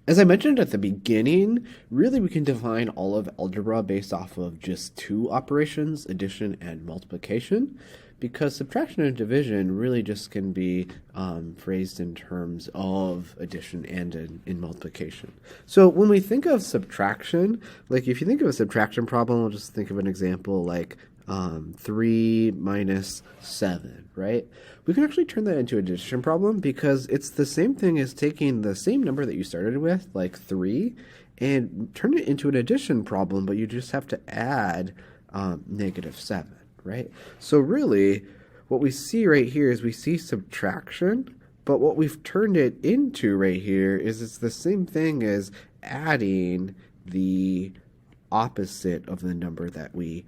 As I mentioned at the beginning, really we can define all of algebra based off of just two operations, addition and multiplication, because subtraction and division really just can be phrased in terms of addition and in multiplication. So when we think of subtraction, like if you think of a subtraction problem, we'll just think of an example like 3 minus 7, right? We can actually turn that into an addition problem because it's the same thing as taking the same number that you started with, like 3, and turn it into an addition problem, but you just have to add negative 7, right? So really, what we see right here is we see subtraction, but what we've turned it into right here is it's the same thing as adding the opposite of the number that we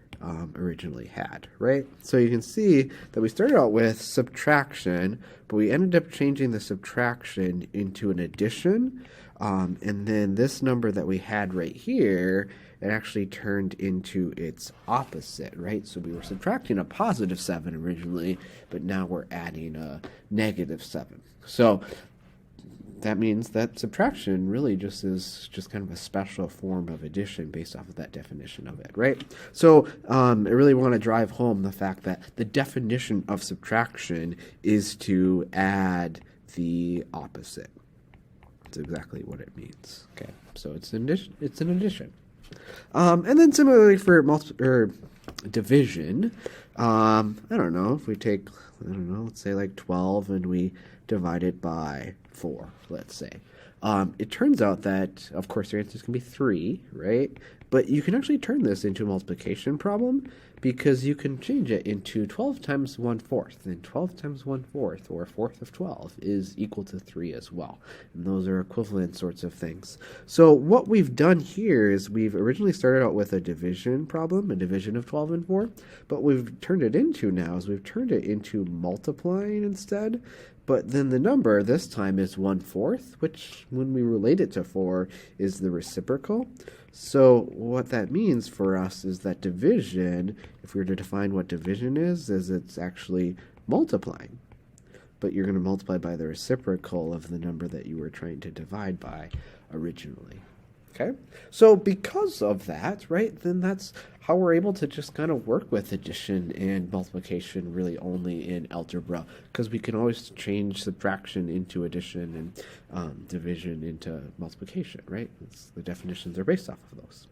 originally had, right? So you can see that we started out with subtraction, but we ended up changing the subtraction into an addition, and then this number that we had right here, it actually turned into its opposite, right? So we were subtracting a positive 7 originally, but now we're adding a negative 7. So that means that subtraction really just is just kind of a special form of addition based off of that definition of it, right? So I really want to drive home the fact that the definition of subtraction is to add the opposite. That's exactly what it means. Okay, so it's an addition. It's an addition. And then similarly for division, I don't know, if we take, I don't know, let's say like 12 and we divide it by 4, let's say. It turns out that, of course, your answer is going to be 3, right? But you can actually turn this into a multiplication problem because you can change it into 12 times 1/4. And 12 times 1/4, or a fourth of 12, is equal to 3 as well. And those are equivalent sorts of things. So what we've done here is we've originally started out with a division problem, a division of 12 and 4. But what we've turned it into now is we've turned it into multiplying instead. But then the number this time is 1/4, which when we relate it to 4 is the reciprocal. So what that means for us is that division, if we were to define what division is it's actually multiplying. But you're going to multiply by the reciprocal of the number that you were trying to divide by originally. Okay, so because of that, right, then that's how we're able to just kind of work with addition and multiplication really only in algebra, because we can always change subtraction into addition and division into multiplication, right? The definitions are based off of those.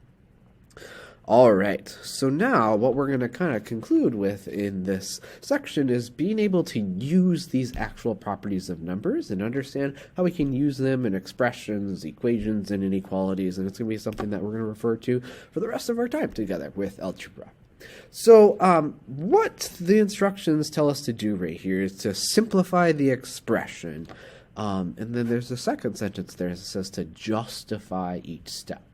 All right, so now what we're going to kind of conclude with in this section is being able to use these actual properties of numbers and understand how we can use them in expressions, equations, and inequalities, and it's going to be something that we're going to refer to for the rest of our time together with algebra. So what the instructions tell us to do right here is to simplify the expression, and then there's a second sentence there that says to justify each step.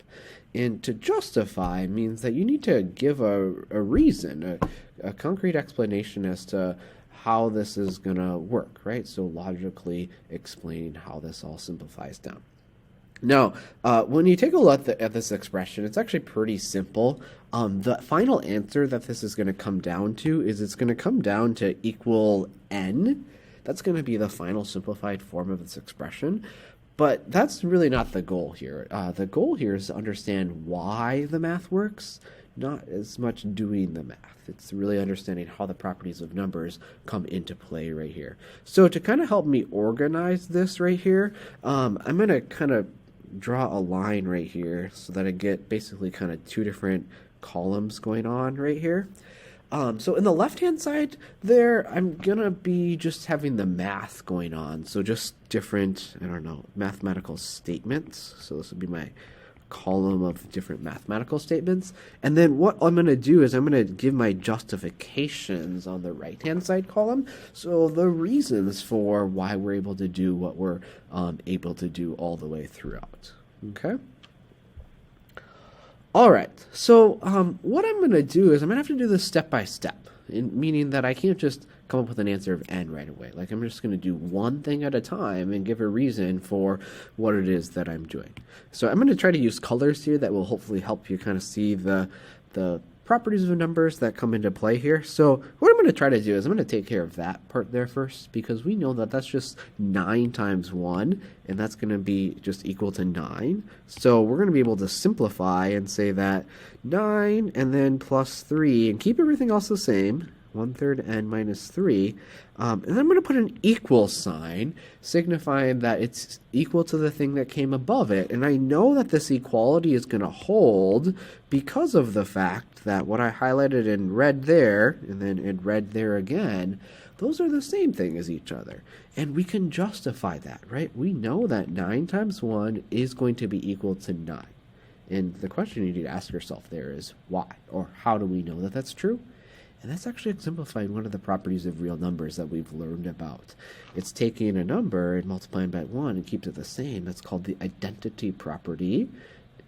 And to justify means that you need to give a reason, a concrete explanation as to how this is going to work, right? So logically explaining how this all simplifies down. Now, when you take a look at this expression, it's actually pretty simple. The final answer that this is going to come down to is it's going to come down to equal n. That's going to be the final simplified form of this expression. But that's really not the goal here. The goal here is to understand why the math works, not as much doing the math. It's really understanding how the properties of numbers come into play right here. So to kind of help me organize this right here, I'm going to kind of draw a line right here so that I get basically kind of two different columns going on right here. So in the left-hand side there, I'm going to be just having the math going on. So just different, I don't know, mathematical statements. So this would be my column of different mathematical statements. And then what I'm going to do is I'm going to give my justifications on the right-hand side column. So the reasons for why we're able to do what we're able to do all the way throughout. Okay? All right, so what I'm going to do is I'm going to have to do this step by step, meaning that I can't just come up with an answer of n right away. Like I'm just going to do one thing at a time and give a reason for what it is that I'm doing. So I'm going to try to use colors here that will hopefully help you kind of see the properties of numbers that come into play here. So what I'm going to try to do is I'm going to take care of that part there first, because we know that that's just 9 times 1, and that's going to be just equal to 9. So we're going to be able to simplify and say that 9 and then plus 3, and keep everything else the same, 1/3 n minus 3, and then I'm going to put an equal sign signifying that it's equal to the thing that came above it. And I know that this equality is going to hold because of the fact that what I highlighted in red there and then in red there again, those are the same thing as each other. And we can justify that, right? We know that 9 times 1 is going to be equal to 9. And the question you need to ask yourself there is why, or how do we know that that's true? And that's actually exemplifying one of the properties of real numbers that we've learned about. It's taking a number and multiplying by 1 and keeps it the same. That's called the identity property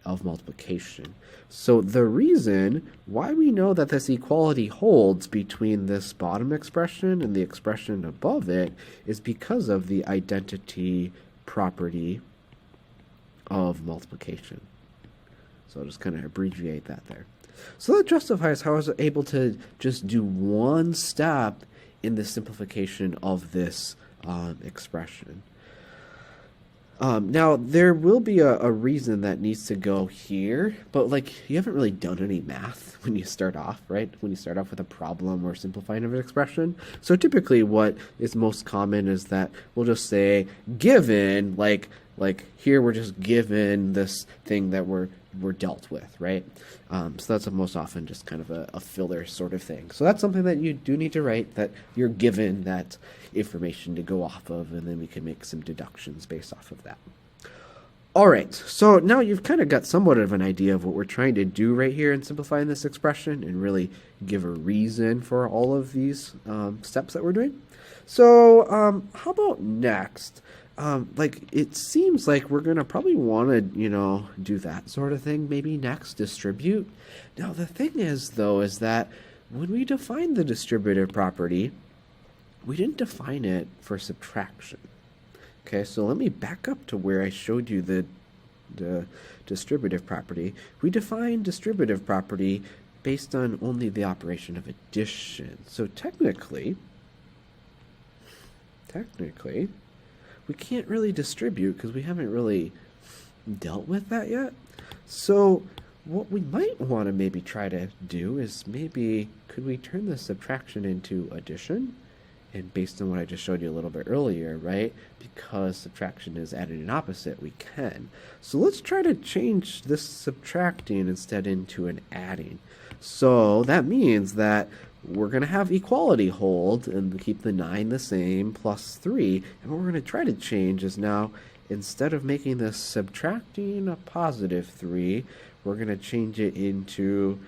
of multiplication. So the reason why we know that this equality holds between this bottom expression and the expression above it is because of the identity property of multiplication. So I'll just kind of abbreviate that there. So that justifies how I was able to just do one step in the simplification of this expression. Now, there will be a reason that needs to go here, but like you haven't really done any math when you start off, right? When you start off with a problem or simplifying of an expression. So typically what is most common is that we'll just say given, like here we're just given this thing that we're dealt with, right? So that's most often just kind of a filler sort of thing. So that's something that you do need to write, that you're given that information to go off of, and then we can make some deductions based off of that. All right, so now you've kind of got somewhat of an idea of what we're trying to do right here in simplifying this expression and really give a reason for all of these steps that we're doing. So how about next? Like it seems like we're going to probably want to, do that sort of thing maybe next, distribute. Now the thing is though, is that when we define the distributive property, we didn't define it for subtraction. Okay, so let me back up to where I showed you the distributive property. We defined distributive property based on only the operation of addition. So technically, we can't really distribute because we haven't really dealt with that yet. So what we might want to maybe try to do is maybe could we turn the subtraction into addition? And based on what I just showed you a little bit earlier, right? Because subtraction is adding an opposite, we can. So let's try to change this subtracting instead into an adding. So that means that we're going to have equality hold and keep the 9 the same plus 3. And what we're going to try to change is now, instead of making this subtracting a positive 3, we're going to change it into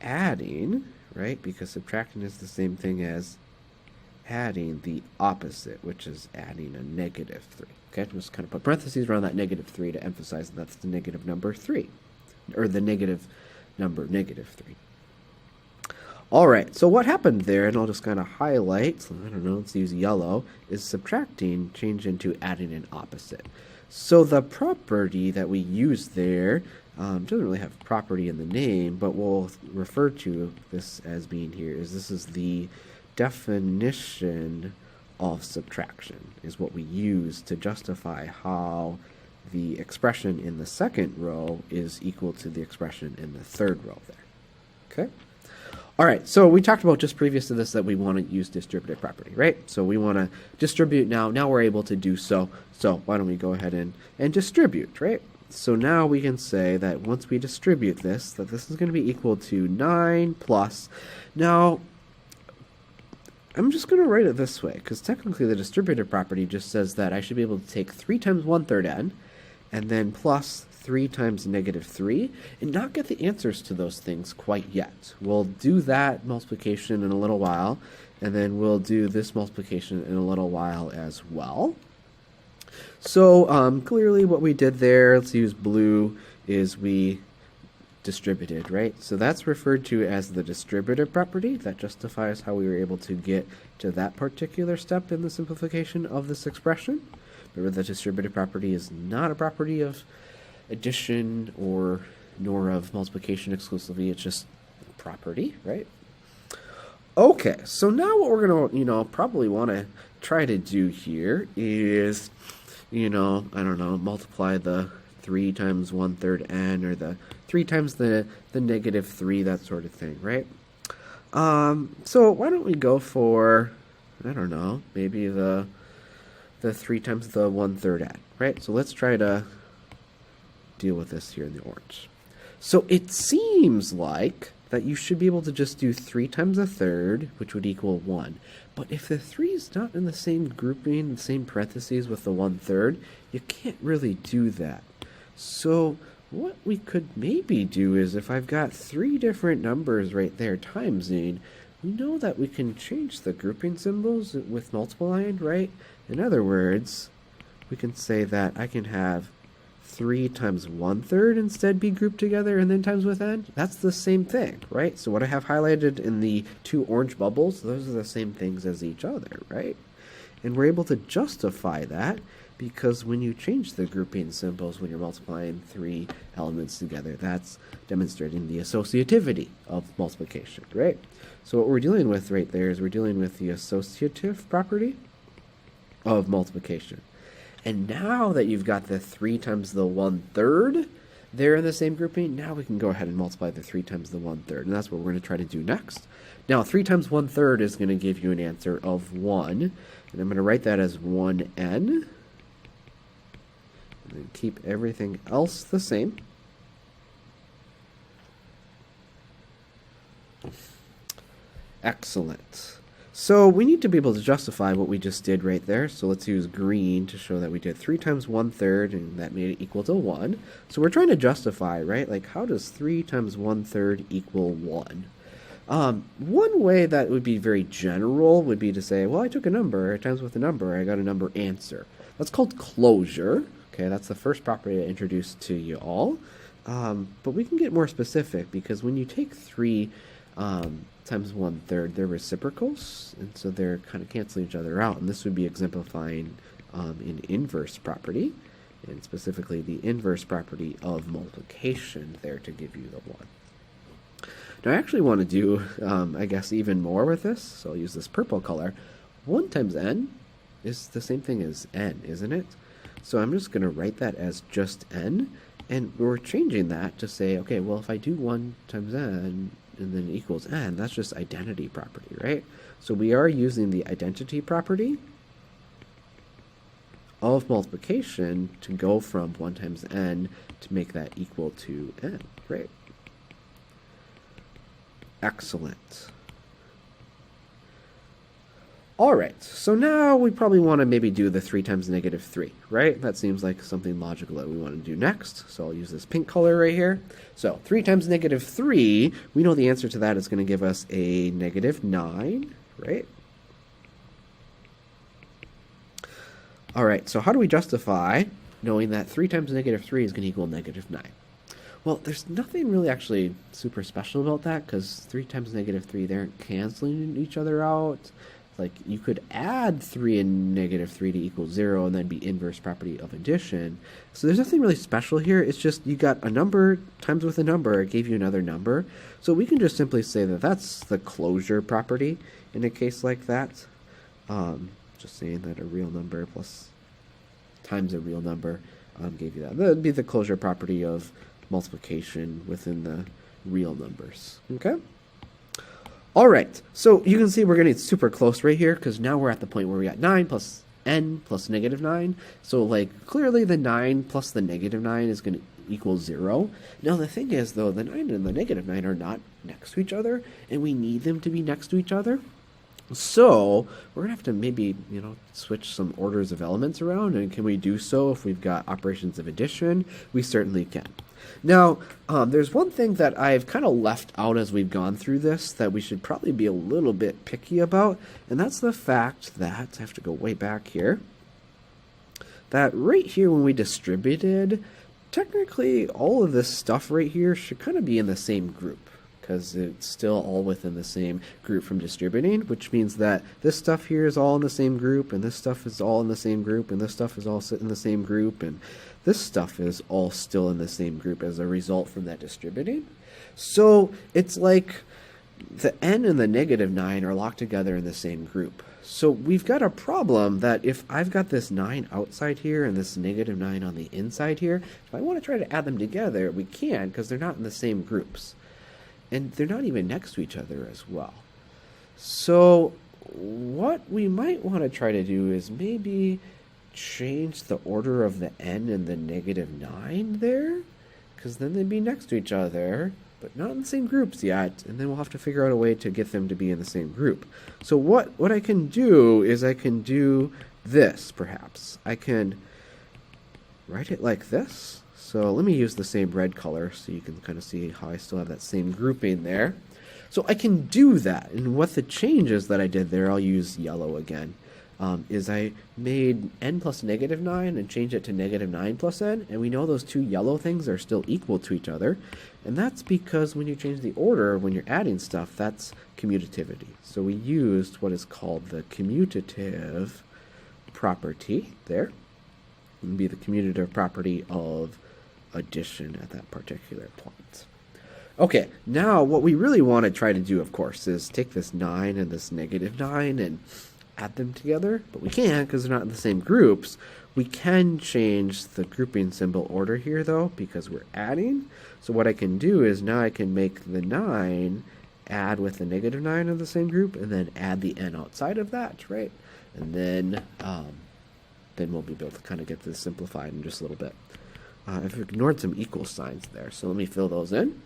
adding, right? Because subtracting is the same thing as adding the opposite, which is adding a negative 3. Okay, just kind of put parentheses around that negative 3 to emphasize that that's the negative number 3, or the negative number negative 3. All right, so what happened there, and I'll just kind of highlight, so I don't know, let's use yellow, is subtracting changed into adding an opposite. So the property that we use there doesn't really have property in the name, but we'll refer to this as being here, is this is the definition of subtraction, is what we use to justify how the expression in the second row is equal to the expression in the third row there. Okay? All right, so we talked about just previous to this that we want to use distributive property, right? So we want to distribute now. Now we're able to do so. So why don't we go ahead and distribute, right? So now we can say that once we distribute this, that this is going to be equal to 9 plus. Now, I'm just going to write it this way, because technically the distributive property just says that I should be able to take 3 times 1/3 n, and then plus 3 times negative 3, and not get the answers to those things quite yet. We'll do that multiplication in a little while, and then we'll do this multiplication in a little while as well. So clearly what we did there, let's use blue, is we distributed, right? So that's referred to as the distributive property. That justifies how we were able to get to that particular step in the simplification of this expression. Remember, the distributive property is not a property of addition nor of multiplication exclusively. It's just property, right? Okay, so now what we're going to, probably want to try to do here is, I don't know, multiply the 3 times 1/3 n, or the 3 times the negative 3, that sort of thing, right? So why don't we go for, I don't know, maybe the 3 times the 1/3 n, right? So let's try to deal with this here in the orange. So it seems like that you should be able to just do 3 times a third, which would equal 1. But if the 3 is not in the same grouping, the same parentheses with the 1/3, you can't really do that. So what we could maybe do is, if I've got 3 different numbers right there timesing, we know that we can change the grouping symbols with multiplying, right? In other words, we can say that I can have 3 times 1/3 instead be grouped together and then times with n. That's the same thing, right? So what I have highlighted in the 2 orange bubbles, those are the same things as each other, right? And we're able to justify that because when you change the grouping symbols when you're multiplying 3 elements together, that's demonstrating the associativity of multiplication, right? So what we're dealing with right there is we're dealing with the associative property of multiplication. And now that you've got the 3 times the 1/3 there in the same grouping, now we can go ahead and multiply the 3 times the 1/3. And that's what we're going to try to do next. Now, 3 times 1/3 is going to give you an answer of 1. And I'm going to write that as 1n. And then keep everything else the same. Excellent. So we need to be able to justify what we just did right there. So let's use green to show that we did 3 times 1/3 and that made it equal to 1. So we're trying to justify, right? Like, how does 3 times 1/3 equal 1? One way that would be very general would be to say, well, I took a number, times with a number, I got a number answer. That's called closure. Okay, that's the first property I introduced to you all. But we can get more specific because when you take 3 times 1/3, they're reciprocals, and so they're kind of canceling each other out. And this would be exemplifying an inverse property, and specifically the inverse property of multiplication there to give you the 1. Now I actually want to do, I guess, even more with this, so I'll use this purple color. 1 times n is the same thing as n, isn't it? So I'm just going to write that as just n, and we're changing that to say, okay, well, if I do 1 times n, and then equals n, that's just identity property, right? So we are using the identity property of multiplication to go from 1 times n to make that equal to n, right? Excellent. All right, so now we probably want to maybe do the 3 times negative 3, right? That seems like something logical that we want to do next. So I'll use this pink color right here. So 3 times negative 3, we know the answer to that is going to give us a negative 9, right? All right, so how do we justify knowing that 3 times negative 3 is going to equal negative 9? Well, there's nothing really actually super special about that because 3 times negative 3, they aren't canceling each other out. Like, you could add 3 and negative 3 to equal 0 and then be inverse property of addition. So there's nothing really special here. It's just you got a number times with a number. It gave you another number. So we can just simply say that that's the closure property in a case like that. Just saying that a real number plus times a real number gave you that. That would be the closure property of multiplication within the real numbers. Okay? All right, so you can see we're getting super close right here because now we're at the point where we got 9 plus n plus negative 9. So, like, clearly the 9 plus the negative 9 is going to equal 0. Now, the thing is, though, the 9 and the negative 9 are not next to each other, and we need them to be next to each other. So we're going to have to maybe, switch some orders of elements around, and can we do so if we've got operations of addition? We certainly can. Now, there's one thing that I've kind of left out as we've gone through this that we should probably be a little bit picky about, and that's the fact that, I have to go way back here, that right here when we distributed, technically all of this stuff right here should kind of be in the same group, because it's still all within the same group from distributing, which means that this stuff here is all in the same group, and this stuff is all in the same group, and this stuff is all in the same group, and this stuff is all still in the same group as a result from that distributing. So it's like the n and the -9 are locked together in the same group. So we've got a problem that if I've got this 9 outside here and this -9 on the inside here, if I want to try to add them together, we can because they're not in the same groups. And they're not even next to each other as well. So what we might want to try to do is maybe change the order of the n and the -9 there, because then they'd be next to each other, but not in the same groups yet, and then we'll have to figure out a way to get them to be in the same group. So what I can do is I can do this, perhaps. I can write it like this. So let me use the same red color so you can kind of see how I still have that same grouping there. So I can do that, and what the changes that I did there, I'll use yellow again, is I made n plus -9 and changed it to -9 plus n, and we know those two yellow things are still equal to each other, and that's because when you change the order, when you're adding stuff, that's commutativity. So we used what is called the commutative property there. It would be the commutative property of addition at that particular point. Okay, now what we really want to try to do, of course, is take this 9 and this -9 and add them together, but we can't because they're not in the same groups. We can change the grouping symbol order here, though, because we're adding. So what I can do is now I can make the 9 add with the -9 in the same group, and then add the n outside of that, right? And then we'll be able to kind of get this simplified in just a little bit. I've ignored some equal signs there, so let me fill those in.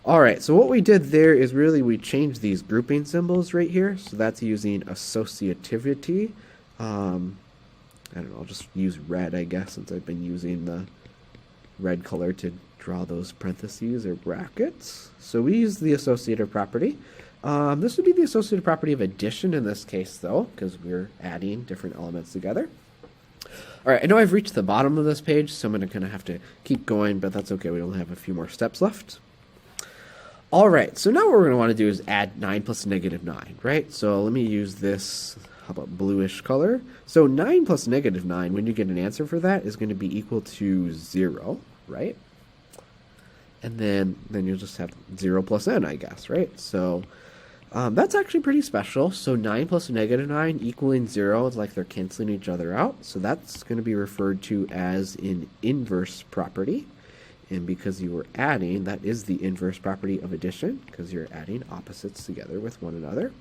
All right, so what we did there is really we changed these grouping symbols right here. So that's using associativity. I don't know, I'll just use red, I guess, since I've been using the red color to draw those parentheses or brackets. So we use the associative property. This would be the associative property of addition in this case, though, because we're adding different elements together. All right, I know I've reached the bottom of this page, so I'm going to kind of have to keep going, but that's okay. We only have a few more steps left. All right, so now what we're going to want to do is add 9 plus -9, right? So let me use this, how about bluish color? So 9 plus -9, when you get an answer for that, is going to be equal to 0, right? And then you'll just have 0 plus n, I guess, right? So that's actually pretty special. So 9 plus -9 equaling 0 is like they're canceling each other out. So that's going to be referred to as an inverse property. And because you were adding, that is the inverse property of addition, because you're adding opposites together with one another.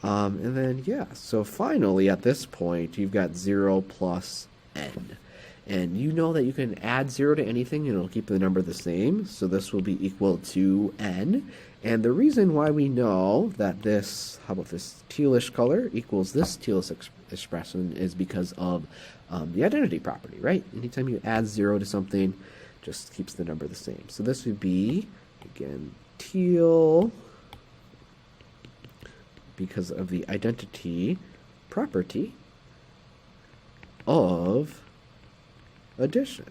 And then, yeah, so finally at this point, you've got 0 plus n. And you know that you can add 0 to anything and it'll keep the number the same. So this will be equal to n. And the reason why we know that this, how about this tealish color equals this tealish expression is because of the identity property, right? Anytime you add 0 to something, just keeps the number the same. So this would be, again, teal because of the identity property of addition.